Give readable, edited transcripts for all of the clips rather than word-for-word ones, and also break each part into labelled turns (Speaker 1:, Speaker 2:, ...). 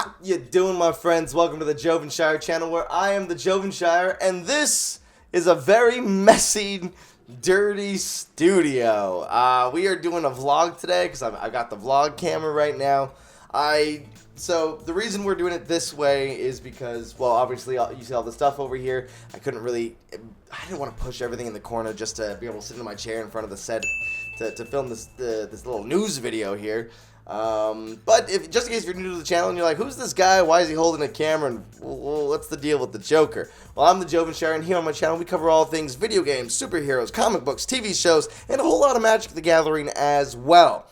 Speaker 1: How you doing, my friends? Welcome to the Jovenshire channel, where I am the Jovenshire, and this is a very messy, dirty studio. We are doing a vlog today because I got the vlog camera right now. So the reason we're doing it this way is because, well, obviously you see all the stuff over here. I didn't want to push everything in the corner just to be able to sit in my chair in front of the set to film this little news video here. But just in case you're new to the channel and you're like, who's this guy? Why is he holding a camera? And what's the deal with the Joker? Well, I'm the Jovenshire, and here on my channel we cover all things video games, superheroes, comic books, TV shows, and a whole lot of Magic the Gathering as well.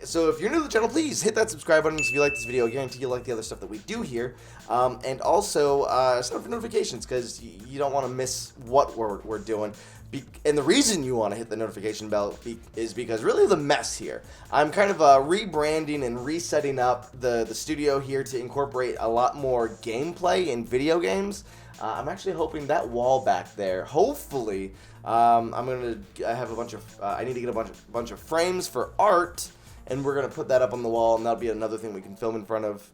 Speaker 1: So if you're new to the channel, please hit that subscribe button if you like this video. I guarantee you'll like the other stuff that we do here. And also sign up for notifications, because you don't want to miss what we're doing. And the reason you want to hit the notification bell is because really the mess here. I'm kind of rebranding and resetting up the studio here to incorporate a lot more gameplay in video games. I'm actually hoping that wall back there, hopefully, I have a bunch of, I need to get a bunch of frames for art, and we're going to put that up on the wall, and that'll be another thing we can film in front of.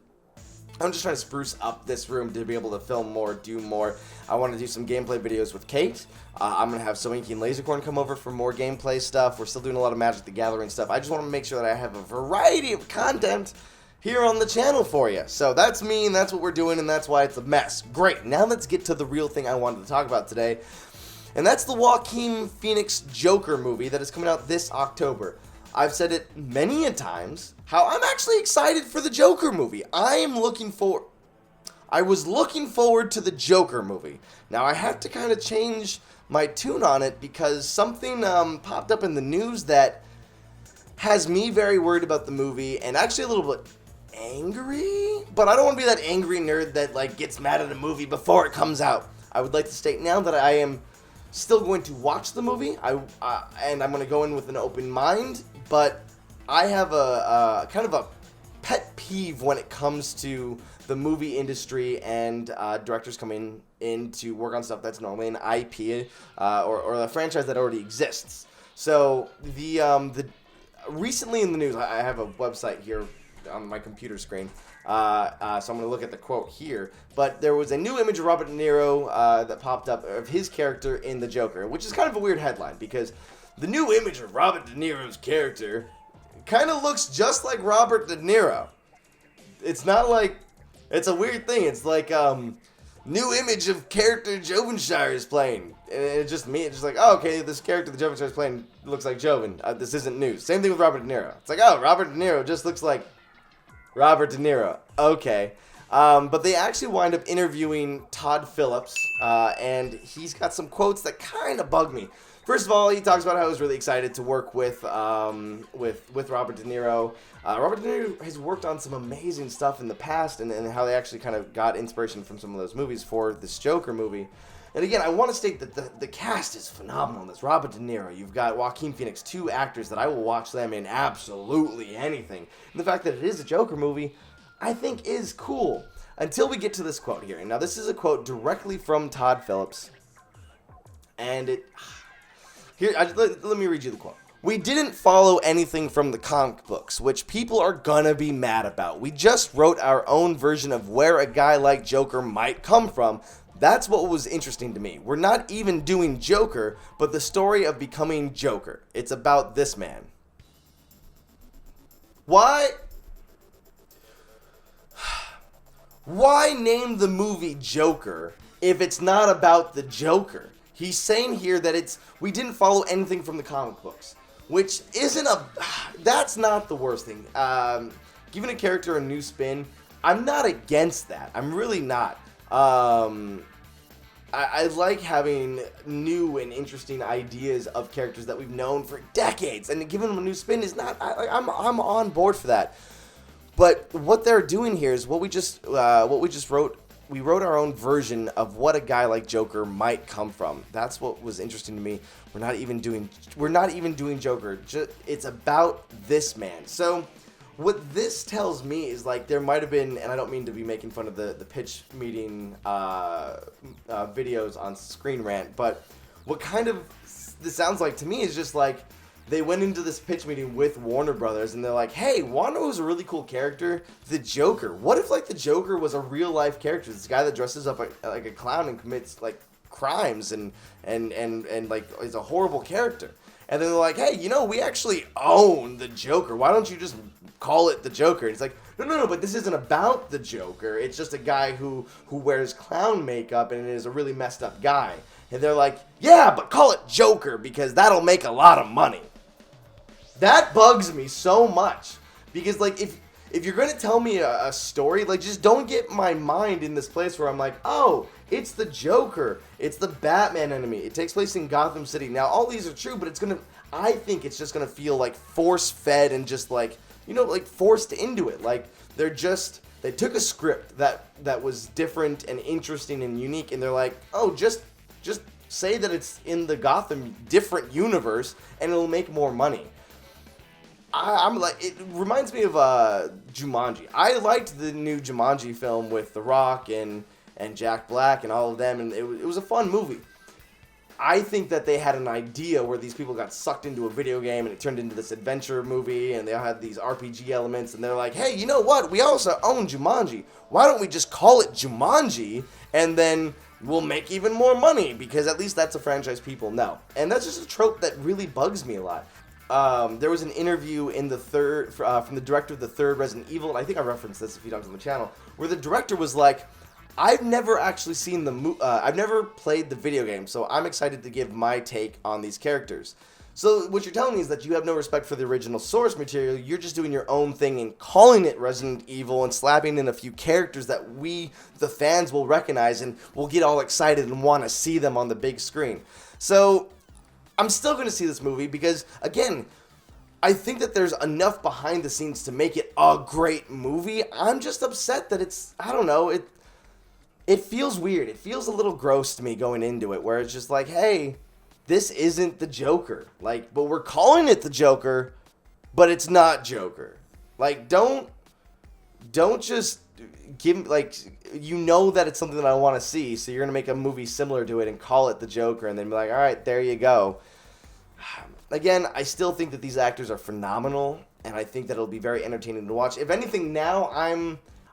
Speaker 1: I'm just trying to spruce up this room to be able to film more, do more. I want to do some gameplay videos with Kate. I'm going to have Soinky and Lasercorn come over for more gameplay stuff. We're still doing a lot of Magic the Gathering stuff. I just want to make sure that I have a variety of content here on the channel for you. So that's me, and that's what we're doing, and that's why it's a mess. Great. Now let's get to the real thing I wanted to talk about today, and that's the Joaquin Phoenix Joker movie that is coming out this October. I've said it many a times, how I'm actually excited for the Joker movie. I was looking forward to the Joker movie. Now, I have to kind of change my tune on it because something popped up in the news that has me very worried about the movie and actually a little bit angry. But I don't want to be that angry nerd that gets mad at a movie before it comes out. I would like to state now that I am still going to watch the movie, and I'm going to go in with an open mind. But I have a kind of a pet peeve when it comes to the movie industry and directors coming in to work on stuff that's normally an IP or a franchise that already exists. So the recently in the news, I have a website here on my computer screen, so I'm going to look at the quote here. But there was a new image of Robert De Niro that popped up of his character in the Joker, which is kind of a weird headline because the new image of Robert De Niro's character kind of looks just like Robert De Niro. It's not like, it's a weird thing. It's like, new image of character Jovenshire is playing. And it's just me. It's just like, oh, okay, this character the Jovenshire is playing looks like Joven. This isn't news. Same thing with Robert De Niro. It's like, oh, Robert De Niro just looks like Robert De Niro. Okay. But they actually wind up interviewing Todd Phillips, and he's got some quotes that kind of bug me. First of all, he talks about how he was really excited to work with Robert De Niro. Robert De Niro has worked on some amazing stuff in the past, and how they actually kind of got inspiration from some of those movies for this Joker movie. And again, I want to state that the cast is phenomenal. There's Robert De Niro. You've got Joaquin Phoenix, two actors that I will watch them in absolutely anything. And the fact that it is a Joker movie, I think is cool. Until we get to this quote here. Now, this is a quote directly from Todd Phillips. And let me read you the quote. "We didn't follow anything from the comic books, which people are gonna be mad about. We just wrote our own version of where a guy like Joker might come from. That's what was interesting to me. We're not even doing Joker, but the story of becoming Joker. It's about this man." Why name the movie Joker if it's not about the Joker? He's saying here that we didn't follow anything from the comic books, which isn't that's not the worst thing. Giving a character a new spin, I'm not against that. I'm really not. I like having new and interesting ideas of characters that we've known for decades, and giving them a new spin is not, I'm on board for that. But what they're doing here is what we just wrote. We wrote our own version of what a guy like Joker might come from. That's what was interesting to me. We're not even doing Joker. It's about this man. So what this tells me is there might have been, and I don't mean to be making fun of the pitch meeting videos on Screen Rant, but what kind of this sounds like to me is just they went into this pitch meeting with Warner Brothers, and they're like, hey, wanna know who's a really cool character? The Joker. What if, like, the Joker was a real-life character? This guy that dresses up like a clown and commits, like, crimes and like, is a horrible character. And then they're like, hey, you know, we actually own the Joker. Why don't you just call it the Joker? And it's like, no, but this isn't about the Joker. It's just a guy who wears clown makeup and is a really messed up guy. And they're like, yeah, but call it Joker because that'll make a lot of money. That bugs me so much because, like, if you're going to tell me a story, like, just don't get my mind in this place where I'm like, oh, it's the Joker. It's the Batman enemy. It takes place in Gotham City. Now, all these are true, but I think it's just going to feel, like, force-fed and just, like, you know, like, forced into it. Like, they took a script that was different and interesting and unique, and they're like, oh, just say that it's in the Gotham different universe, and it'll make more money. I'm like, it reminds me of Jumanji. I liked the new Jumanji film with The Rock and Jack Black and all of them, and it was a fun movie. I think that they had an idea where these people got sucked into a video game and it turned into this adventure movie, and they all had these RPG elements, and they're like, hey, you know what? We also own Jumanji. Why don't we just call it Jumanji, and then we'll make even more money, because at least that's a franchise people know. And that's just a trope that really bugs me a lot. There was an interview in the from the director of the third Resident Evil, and I think I referenced this a few times on the channel, where the director was like, I've never actually seen I've never played the video game, so I'm excited to give my take on these characters. So what you're telling me is that you have no respect for the original source material, you're just doing your own thing and calling it Resident Evil and slapping in a few characters that we, the fans, will recognize and will get all excited and want to see them on the big screen. So I'm still going to see this movie because, again, I think that there's enough behind the scenes to make it a great movie. I'm just upset that it's, I don't know, it feels weird. It feels a little gross to me going into it, where it's just like, hey, this isn't the Joker. Like, but we're calling it the Joker, but it's not Joker. Like, don't just give, like, you know that it's something that I want to see, so you're going to make a movie similar to it and call it the Joker, and then be like, all right, there you go. Again, I still think that these actors are phenomenal, and I think that it'll be very entertaining to watch. If anything, now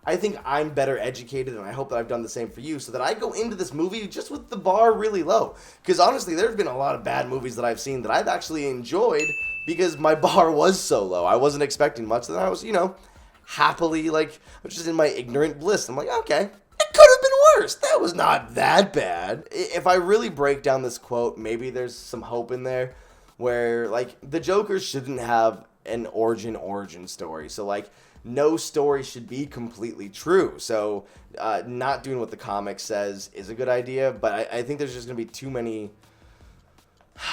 Speaker 1: I think I'm better educated, and I hope that I've done the same for you, so that I go into this movie just with the bar really low. Because honestly, there's been a lot of bad movies that I've seen that I've actually enjoyed because my bar was so low. I wasn't expecting much, and I was, you know, happily, like, I was just in my ignorant bliss. I'm like, okay, it could have been worse. That was not that bad. If I really break down this quote, maybe there's some hope in there where, like, the Joker shouldn't have an origin story. So, like, no story should be completely true. So, not doing what the comic says is a good idea, but I think there's just going to be too many.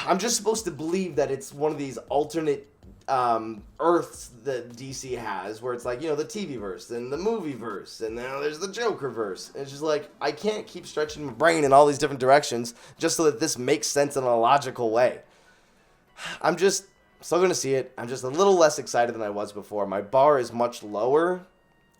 Speaker 1: I'm just supposed to believe that it's one of these alternate Earths that DC has, where it's like, you know, the TV verse and the movie verse, and now there's the Joker verse. It's just like, I can't keep stretching my brain in all these different directions just so that this makes sense in a logical way. I'm just still going to see it. I'm just a little less excited than I was before. My bar is much lower,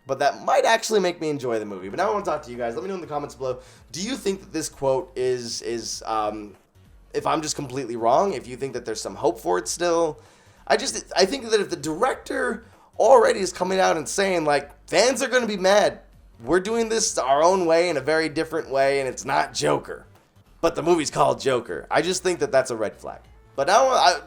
Speaker 1: but that might actually make me enjoy the movie. But now I want to talk to you guys. Let me know in the comments below. Do you think that this quote is if I'm just completely wrong? If you think that there's some hope for it still? I think that if the director already is coming out and saying, like, fans are going to be mad, we're doing this our own way in a very different way, and it's not Joker, but the movie's called Joker, I just think that that's a red flag. But now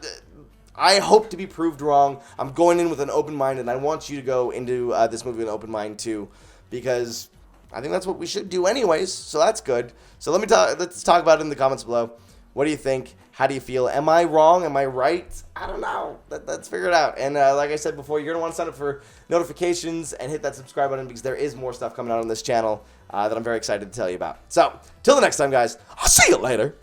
Speaker 1: I hope to be proved wrong. I'm going in with an open mind, and I want you to go into this movie with an open mind too, because I think that's what we should do anyways, so that's good. So let's talk about it in the comments below. What do you think? How do you feel? Am I wrong? Am I right? I don't know. Let's figure it out. And like I said before, you're going to want to sign up for notifications and hit that subscribe button, because there is more stuff coming out on this channel that I'm very excited to tell you about. So, till the next time, guys, I'll see you later.